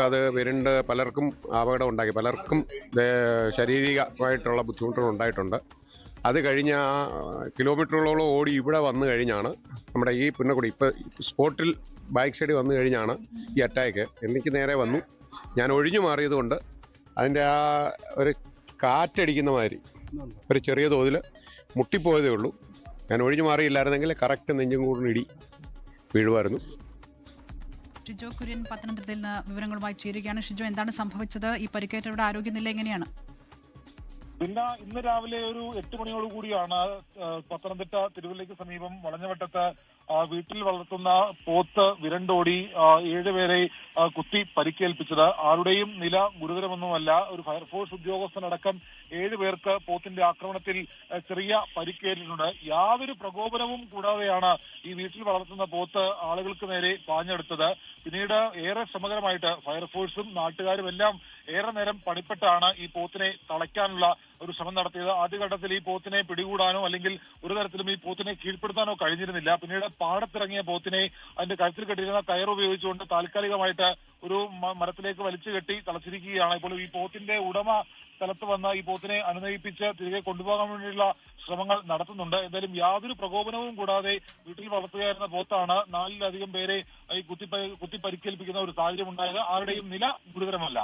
അത് വിരണ്ട് പലർക്കും അപകടം ഉണ്ടാക്കി, പലർക്കും ശാരീരികമായിട്ടുള്ള ബുദ്ധിമുട്ടുകൾ ഉണ്ടായിട്ടുണ്ട്. അത് കഴിഞ്ഞ കിലോമീറ്ററുകളോളം ഓടി ഇവിടെ വന്നു കഴിഞ്ഞാണ് നമ്മുടെ ഈ പുന്നക്കുടി ഇപ്പോൾ സ്പോട്ടിൽ ബാക്ക് സൈഡിൽ വന്നു കഴിഞ്ഞാണ് ഈ അറ്റാക്ക്. എനിക്ക് നേരെ വന്നു, ഞാൻ ഒഴിഞ്ഞു മാറിയത് കൊണ്ട് അതിൻ്റെ ആ ഒരു കാറ്റടിക്കുന്ന മാതിരി ഒരു ചെറിയ തോതിൽ മുട്ടിപ്പോയതേ ഉള്ളൂ. ഞാൻ ഒഴിഞ്ഞു മാറിയില്ലായിരുന്നെങ്കിൽ കറക്റ്റ് നെഞ്ചും കൂടും ഇടി വീഴുമായിരുന്നു. ഷിജോ കുര്യൻ പത്തനംതിട്ടയിൽ നിന്ന് വിവരങ്ങളുമായി ചേരുകയാണ്. ഷിജോ, എന്താണ് സംഭവിച്ചത്? ഈ പരിക്കേറ്റവരുടെ ആരോഗ്യനില എങ്ങനെയാണ്? പിന്നെ ഇന്ന് രാവിലെ ഒരു 8 മണിയോടുകൂടിയാണ് പത്തനംതിട്ട തിരുവല്ലയ്ക്ക് സമീപം വളഞ്ഞവട്ടത്ത് വീട്ടിൽ വളർത്തുന്ന പോത്ത് വിരണ്ടോടി 7 പേരെ കുത്തി പരിക്കേൽപ്പിച്ചത്. ആരുടെയും നില ഗുരുതരമൊന്നുമല്ല. ഒരു ഫയർഫോഴ്സ് ഉദ്യോഗസ്ഥനടക്കം 7 പേർക്ക് പോത്തിന്റെ ആക്രമണത്തിൽ ചെറിയ പരിക്കേറ്റിട്ടുണ്ട്. യാതൊരു പ്രകോപനവും കൂടാതെയാണ് ഈ വീട്ടിൽ വളർത്തുന്ന പോത്ത് ആളുകൾക്ക് നേരെ പാഞ്ഞെടുത്തത്. പിന്നീട് ഏറെ ശ്രമകരമായിട്ട് ഫയർഫോഴ്സും നാട്ടുകാരും എല്ലാം ഏറെ നേരം പണിപ്പെട്ടാണ് ഈ പോത്തിനെ തളയ്ക്കാനുള്ള ഒരു ശ്രമം നടത്തിയത്. ആദ്യഘട്ടത്തിൽ ഈ പോത്തിനെ പിടികൂടാനോ അല്ലെങ്കിൽ ഒരു തരത്തിലും ഈ പോത്തിനെ കീഴ്പ്പെടുത്താനോ കഴിഞ്ഞിരുന്നില്ല. പിന്നീട് പാടത്തിറങ്ങിയ പോത്തിനെ അതിന്റെ കഴുത്തിൽ കെട്ടിയിരുന്ന കയർ ഉപയോഗിച്ചുകൊണ്ട് താൽക്കാലികമായിട്ട് ഒരു മരത്തിലേക്ക് വലിച്ചു കെട്ടി തളച്ചിരിക്കുകയാണ്. ഇപ്പോൾ ഈ പോത്തിന്റെ ഉടമ സ്ഥലത്ത് വന്ന് ഈ പോത്തിനെ അനുനയിപ്പിച്ച് തിരികെ കൊണ്ടുപോകാൻ വേണ്ടിയുള്ള ശ്രമങ്ങൾ നടത്തുന്നുണ്ട്. എന്തായാലും യാതൊരു പ്രകോപനവും കൂടാതെ വീട്ടിൽ വളർത്തുകയായിരുന്ന പോത്താണ് 4-ലധികം പേരെ ഈ കുത്തി പരിക്കേൽപ്പിക്കുന്ന ഒരു സാഹചര്യം ഉണ്ടായത്. ആരുടെയും നില ഗുരുതരമല്ല.